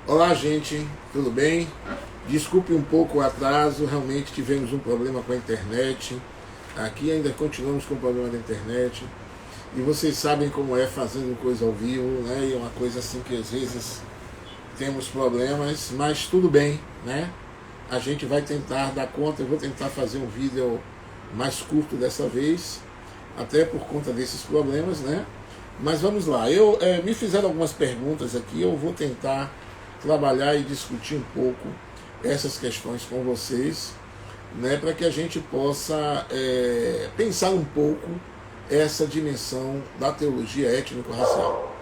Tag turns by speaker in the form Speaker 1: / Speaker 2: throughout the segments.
Speaker 1: Olá, gente, tudo bem? Desculpe um pouco o atraso, realmente tivemos um problema com a internet. Aqui ainda continuamos com o problema da internet. E vocês sabem como é fazendo coisa ao vivo, né? E é uma coisa assim que às vezes temos problemas, mas tudo bem, né? A gente vai tentar dar conta, eu vou tentar fazer um vídeo mais curto dessa vez, até por conta desses problemas, né? Mas vamos lá, me fizeram algumas perguntas aqui, eu vou tentar trabalhar e discutir um pouco essas questões com vocês, né, para que a gente possa pensar um pouco essa dimensão da teologia étnico-racial.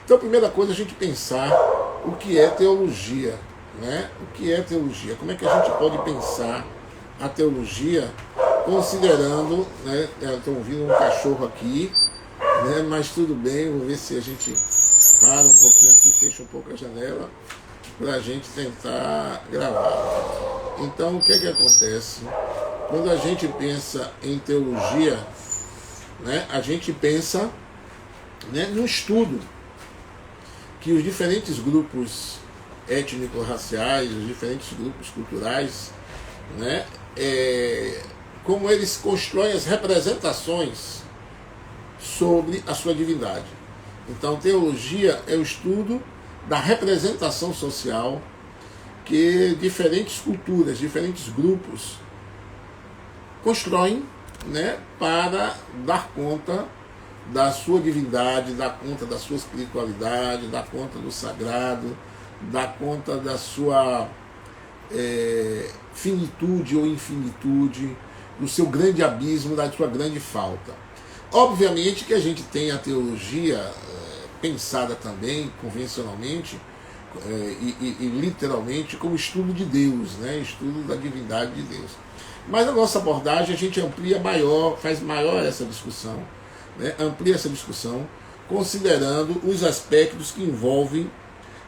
Speaker 1: Então, a primeira coisa é a gente pensar o que é teologia, né? O que é teologia? Como é que a gente pode pensar a teologia considerando, né? Estou ouvindo um cachorro aqui, né? Mas tudo bem, vou ver se a gente para um pouquinho aqui, fecha um pouco a janela para a gente tentar gravar. Então, o que é que acontece? Quando a gente pensa em teologia, né, a gente pensa, né, no estudo que os diferentes grupos étnico-raciais, os diferentes grupos culturais, né, como eles constroem as representações sobre a sua divindade. Então, teologia é o estudo da representação social que diferentes culturas, diferentes grupos constroem, né, para dar conta da sua divindade, dar conta da sua espiritualidade, dar conta do sagrado, dar conta da sua finitude ou infinitude, do seu grande abismo, da sua grande falta. Obviamente que a gente tem a teologia pensada também, convencionalmente e literalmente, como estudo de Deus, né? Estudo da divindade de Deus. Mas a nossa abordagem a gente amplia maior, faz maior essa discussão, né? Amplia essa discussão, considerando os aspectos que envolvem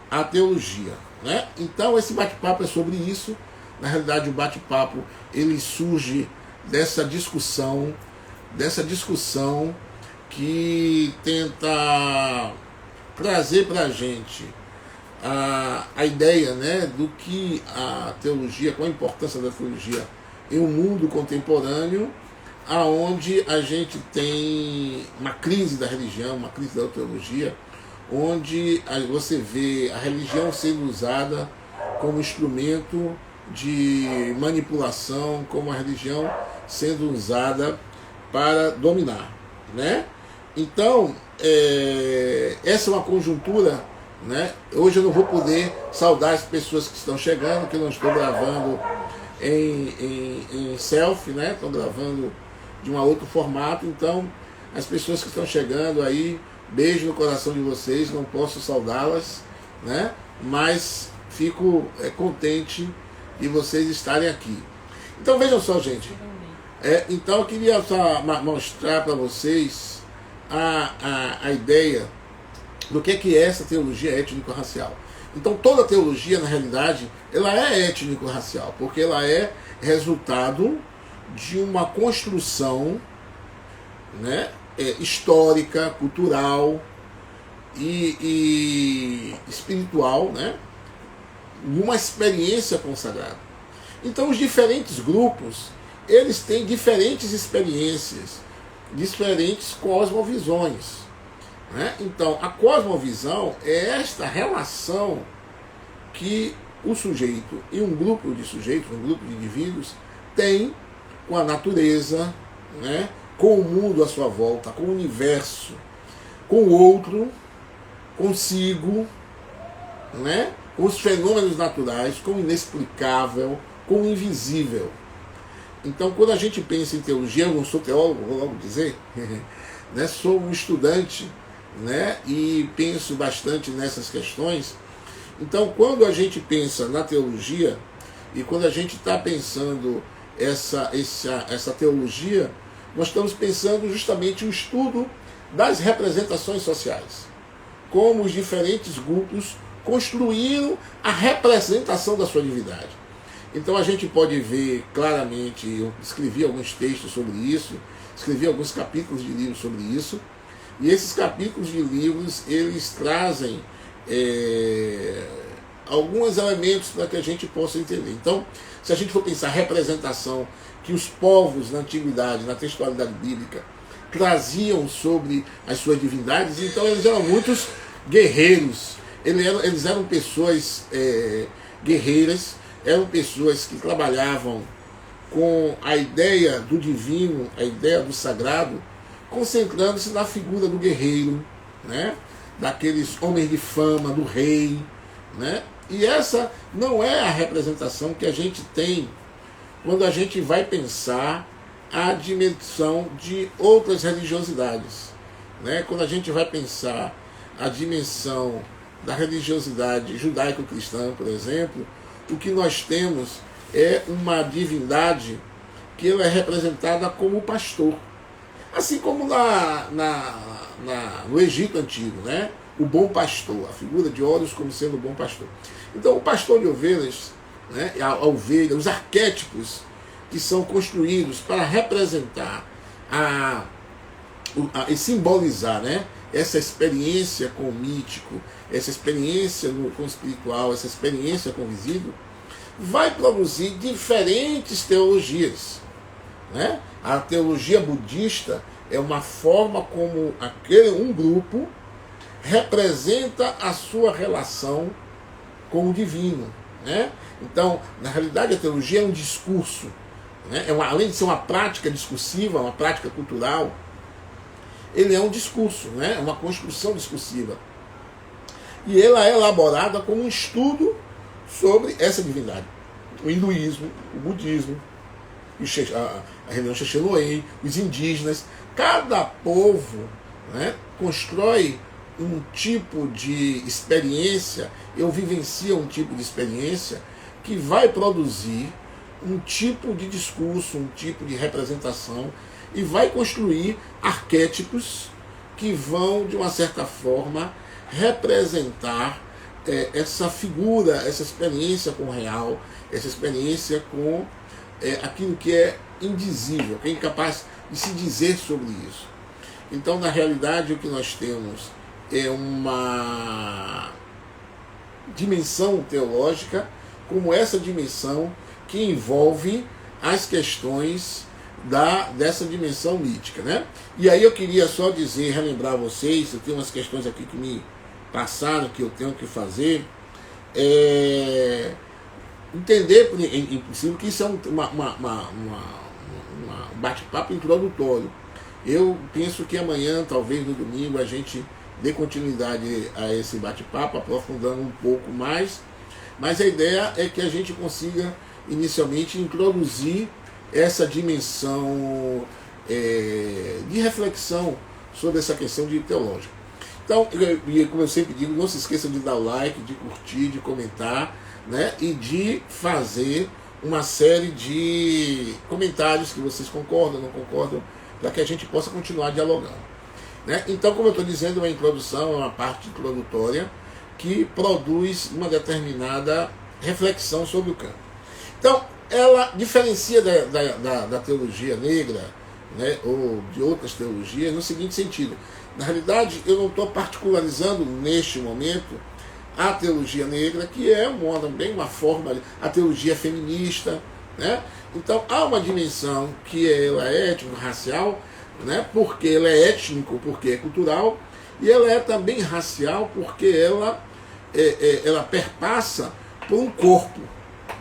Speaker 1: a teologia, né? Então esse bate-papo é sobre isso. Na realidade, o bate-papo ele surge dessa discussão que tenta trazer para a gente a ideia, né, do que a teologia, qual a importância da teologia em um mundo contemporâneo, aonde a gente tem uma crise da religião, uma crise da teologia, onde você vê a religião sendo usada como instrumento de manipulação, como a religião sendo usada para dominar, né? Então, essa é uma conjuntura, né? Hoje eu não vou poder saudar as pessoas que estão chegando, que eu não estou gravando em selfie, né? Estou gravando de um outro formato, então as pessoas que estão chegando aí, beijo no coração de vocês, não posso saudá-las, né? Mas fico contente de vocês estarem aqui. Então vejam só, gente. Então eu queria só mostrar para vocês a ideia do que é essa teologia étnico-racial. Então toda teologia, na realidade, ela é étnico-racial, porque ela é resultado de uma construção, né, histórica, cultural e espiritual, né, de uma experiência consagrada. Então os diferentes grupos, eles têm diferentes experiências, diferentes cosmovisões, né? Então, a cosmovisão é esta relação que o sujeito e um grupo de sujeitos, um grupo de indivíduos, tem com a natureza, né? Com o mundo à sua volta, com o universo, com o outro, consigo, né? Com os fenômenos naturais, com o inexplicável, com o invisível. Então, quando a gente pensa em teologia, eu não sou teólogo, vou logo dizer, né, sou um estudante, né, e penso bastante nessas questões. Então, quando a gente pensa na teologia, e quando a gente está pensando essa teologia, nós estamos pensando justamente o estudo das representações sociais. Como os diferentes grupos construíram a representação da sua divindade. Então a gente pode ver claramente, eu escrevi alguns textos sobre isso, escrevi alguns capítulos de livros sobre isso, e esses capítulos de livros, eles trazem alguns elementos para que a gente possa entender. Então, se a gente for pensar a representação que os povos na antiguidade, na textualidade bíblica, traziam sobre as suas divindades, então eles eram muitos guerreiros, eles eram pessoas guerreiras, eram pessoas que trabalhavam com a ideia do divino, a ideia do sagrado, concentrando-se na figura do guerreiro, né? Daqueles homens de fama, do rei, né? E essa não é a representação que a gente tem quando a gente vai pensar a dimensão de outras religiosidades, né? Quando a gente vai pensar a dimensão da religiosidade judaico-cristã, por exemplo, o que nós temos é uma divindade que ela é representada como pastor. Assim como no Egito Antigo, né? O bom pastor, a figura de Horus como sendo o bom pastor. Então, o pastor de ovelhas, né? A ovelha, os arquétipos que são construídos para representar e simbolizar, né? Essa experiência com o mítico, essa experiência com o espiritual, essa experiência com o visível, vai produzir diferentes teologias, né? A teologia budista é uma forma como um grupo representa a sua relação com o divino, né? Então, na realidade, a teologia é um discurso, né? Além de ser uma prática discursiva, uma prática cultural, ele é um discurso, né? É uma construção discursiva. E ela é elaborada como um estudo sobre essa divindade. O hinduísmo, o budismo, a religião Xexeloei, os indígenas, cada povo, né, constrói um tipo de experiência, vivencia um tipo de experiência que vai produzir um tipo de discurso, um tipo de representação e vai construir arquétipos que vão, de uma certa forma, representar essa figura, essa experiência com o real, essa experiência com aquilo que é indizível, que é incapaz de se dizer sobre isso. Então, na realidade, o que nós temos é uma dimensão teológica, como essa dimensão que envolve as questões dessa dimensão mítica, né? E aí eu queria só dizer, relembrar vocês, eu tenho umas questões aqui que me passaram, que eu tenho que fazer, entender, em princípio, que isso é um bate-papo introdutório. Eu penso que amanhã, talvez no domingo, a gente dê continuidade a esse bate-papo, aprofundando um pouco mais, mas a ideia é que a gente consiga, inicialmente, introduzir essa dimensão de reflexão sobre essa questão de teológica. Então, como eu sempre digo, não se esqueça de dar like, de curtir, de comentar, né, e de fazer uma série de comentários que vocês concordam, não concordam, para que a gente possa continuar dialogando, né? Então, como eu estou dizendo, uma introdução, uma parte introdutória que produz uma determinada reflexão sobre o campo. Então, ela diferencia da teologia negra, né, ou de outras teologias no seguinte sentido. Na realidade, eu não estou particularizando neste momento a teologia negra, que é também uma forma, a teologia feminista, né? Então há uma dimensão que ela é étnico-racial, né? Porque ela é étnico, porque é cultural, e ela é também racial porque ela perpassa por um corpo,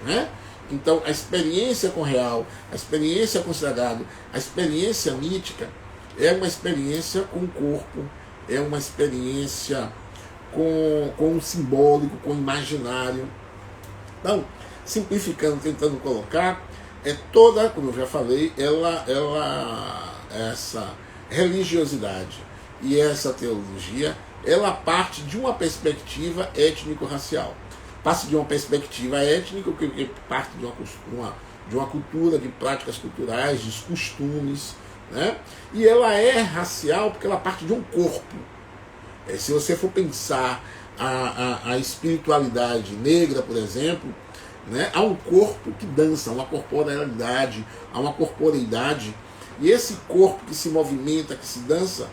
Speaker 1: né? Então a experiência com o real, a experiência com o sagrado, a experiência mítica é uma experiência com o corpo, é uma experiência com o simbólico, com o imaginário. Então, simplificando, tentando colocar, toda, como eu já falei, essa religiosidade e essa teologia, ela parte de uma perspectiva étnico-racial. Parte de uma perspectiva étnica, que parte de uma cultura, de práticas culturais, de costumes, né? E ela é racial porque ela parte de um corpo. Se você for pensar a espiritualidade negra, por exemplo, né, há um corpo que dança, uma corporalidade, há uma corporeidade, e esse corpo que se movimenta, que dança,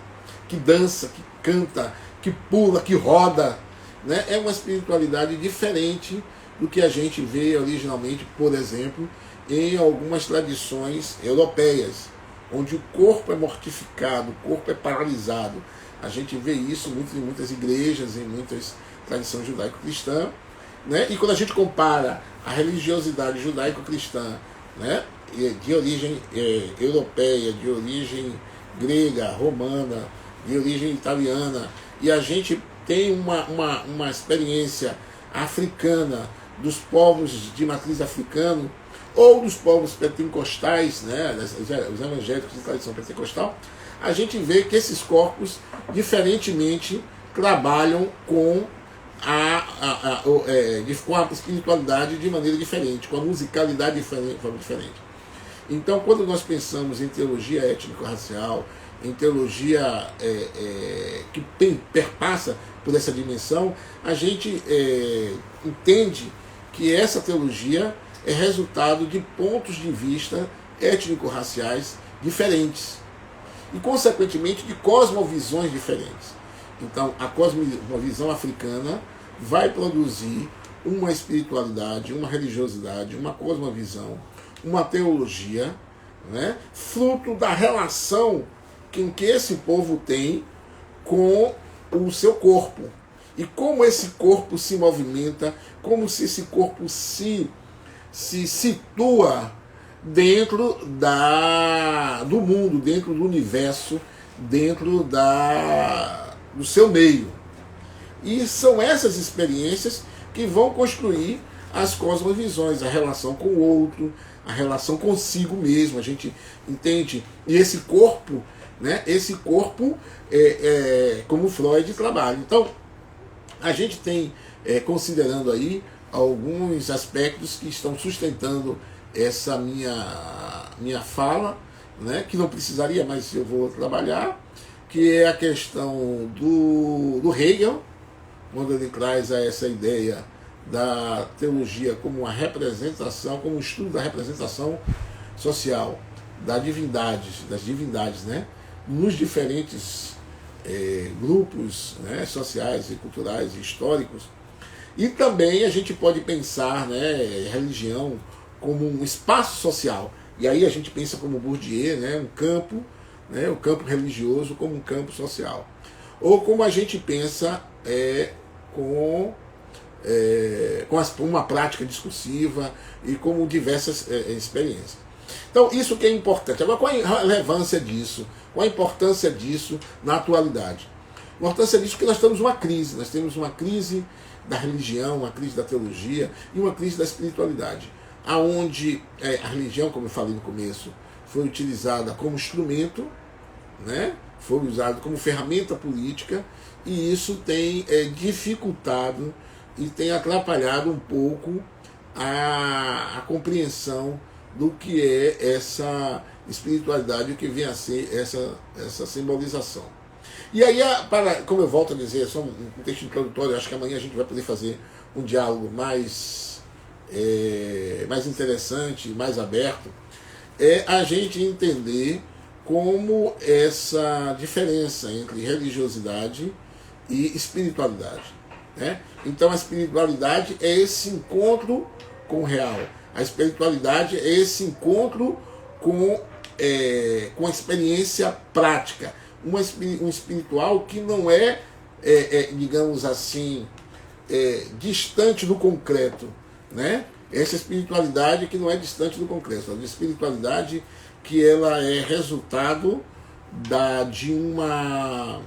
Speaker 1: que canta, que pula, que roda, né, é uma espiritualidade diferente do que a gente vê originalmente, por exemplo, em algumas tradições europeias, onde o corpo é mortificado, o corpo é paralisado. A gente vê isso muito em muitas igrejas, em muitas tradições judaico-cristãs, né? E quando a gente compara a religiosidade judaico-cristã, né, de origem europeia, de origem grega, romana, de origem italiana, e a gente tem uma experiência africana, dos povos de matriz africana, ou dos povos pentecostais, né, os evangélicos de tradição pentecostal, a gente vê que esses corpos, diferentemente, trabalham com com a espiritualidade de maneira diferente, com a musicalidade de forma diferente. Então, quando nós pensamos em teologia étnico-racial, em teologia que perpassa por essa dimensão, a gente entende que essa teologia é resultado de pontos de vista étnico-raciais diferentes e, consequentemente, de cosmovisões diferentes. Então, a cosmovisão africana vai produzir uma espiritualidade, uma religiosidade, uma cosmovisão, uma teologia, né, fruto da relação que esse povo tem com o seu corpo. E como esse corpo se movimenta, como se esse corpo se situa dentro do mundo, dentro do universo, dentro do seu meio. E são essas experiências que vão construir as cosmovisões, a relação com o outro, a relação consigo mesmo, a gente entende. E esse corpo, né, como Freud trabalha. Então, a gente tem, considerando aí, alguns aspectos que estão sustentando essa minha fala, né, que não precisaria, mas eu vou trabalhar, que é a questão do Hegel, quando ele traz essa ideia da teologia como uma representação, como um estudo da representação social das divindades, né, nos diferentes grupos, né, sociais e culturais e históricos. E também a gente pode pensar, né, religião como um espaço social. E aí a gente pensa como Bourdieu, né, um campo, né, o campo religioso como um campo social. Ou como a gente pensa com uma prática discursiva e como diversas experiências. Então, isso que é importante. Agora, qual a relevância disso? Qual a importância disso na atualidade? A importância disso é que nós temos uma crise. Nós temos uma crise da religião, uma crise da teologia e uma crise da espiritualidade. Onde a religião, como eu falei no começo, foi utilizada como instrumento, né? Foi usado como ferramenta política, e isso tem dificultado e tem atrapalhado um pouco a compreensão do que é essa espiritualidade, o que vem a ser essa simbolização. E aí, como eu volto a dizer, é só um texto introdutório, acho que amanhã a gente vai poder fazer um diálogo mais interessante, mais aberto, é a gente entender como essa diferença entre religiosidade e espiritualidade, né? Então a espiritualidade é esse encontro com o real. A espiritualidade é esse encontro com a experiência prática. Um espiritual que não digamos assim, distante do concreto, né? Essa espiritualidade que não é distante do concreto. A espiritualidade que ela é resultado de uma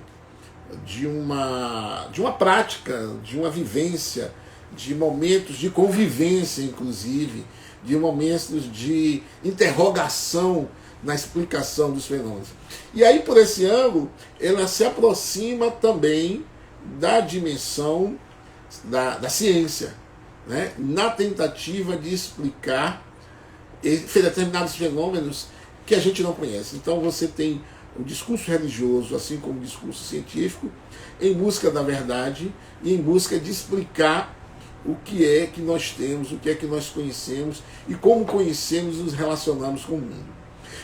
Speaker 1: prática, de uma vivência, de momentos de convivência, inclusive, de momentos de interrogação na explicação dos fenômenos. E aí, por esse ângulo, ela se aproxima também da dimensão da ciência, né? Na tentativa de explicar determinados fenômenos que a gente não conhece. Então você tem o discurso religioso, assim como o discurso científico, em busca da verdade e em busca de explicar o que é que nós temos, o que é que nós conhecemos e como conhecemos e nos relacionamos com o mundo.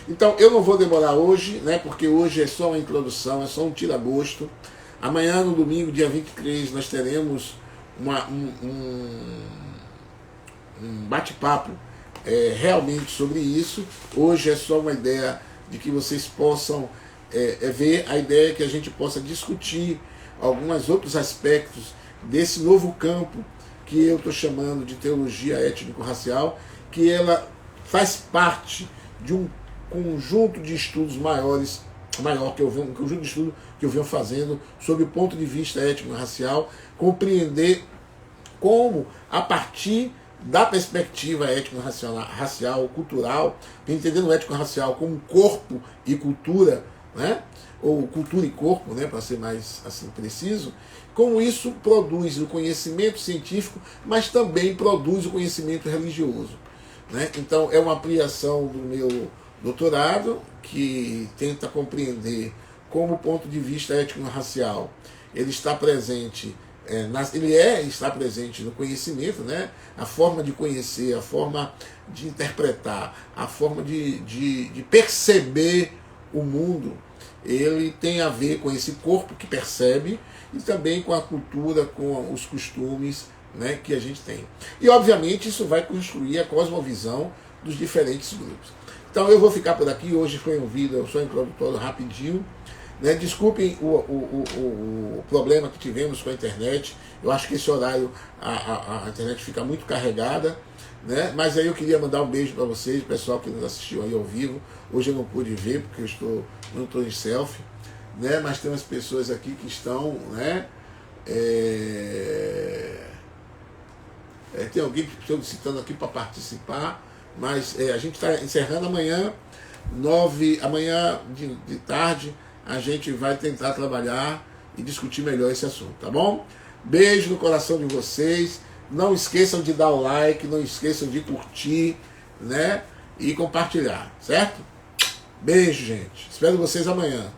Speaker 1: Então eu não vou demorar hoje, né, porque hoje é só uma introdução, é só um tira-gosto. Amanhã, no domingo, dia 23, nós teremos um bate-papo realmente sobre isso. Hoje é só uma ideia de que vocês possam ver a ideia que a gente possa discutir alguns outros aspectos desse novo campo que eu estou chamando de teologia étnico-racial, que ela faz parte de um conjunto de estudos maior que eu venho, um conjunto de estudos que eu venho fazendo sob o ponto de vista étnico-racial, compreender como, a partir da perspectiva étnico-racial, cultural, entendendo o étnico-racial como corpo e cultura, né? Ou cultura e corpo, né, para ser mais assim preciso, como isso produz o conhecimento científico, mas também produz o conhecimento religioso, né? Então é uma ampliação do meu doutorado, que tenta compreender como o ponto de vista étnico-racial ele está presente, está presente no conhecimento, né? A forma de conhecer, a forma de interpretar, a forma de perceber o mundo, ele tem a ver com esse corpo que percebe e também com a cultura, com os costumes, né, que a gente tem. E obviamente isso vai construir a cosmovisão dos diferentes grupos. Então eu vou ficar por aqui. Hoje foi um vídeo, eu sou introdutório rapidinho, né? Desculpem o problema que tivemos com a internet. Eu acho que esse horário a internet fica muito carregada, né? Mas aí eu queria mandar um beijo para vocês, pessoal que nos assistiu aí ao vivo. Hoje eu não pude ver porque eu não estou em selfie, né? Mas tem umas pessoas aqui que estão, né? Tem alguém que estou solicitando aqui para participar, mas a gente está encerrando amanhã, amanhã de tarde, a gente vai tentar trabalhar e discutir melhor esse assunto, tá bom? Beijo no coração de vocês. Não esqueçam de dar o like, não esqueçam de curtir, né? E compartilhar, certo? Beijo, gente. Espero vocês amanhã.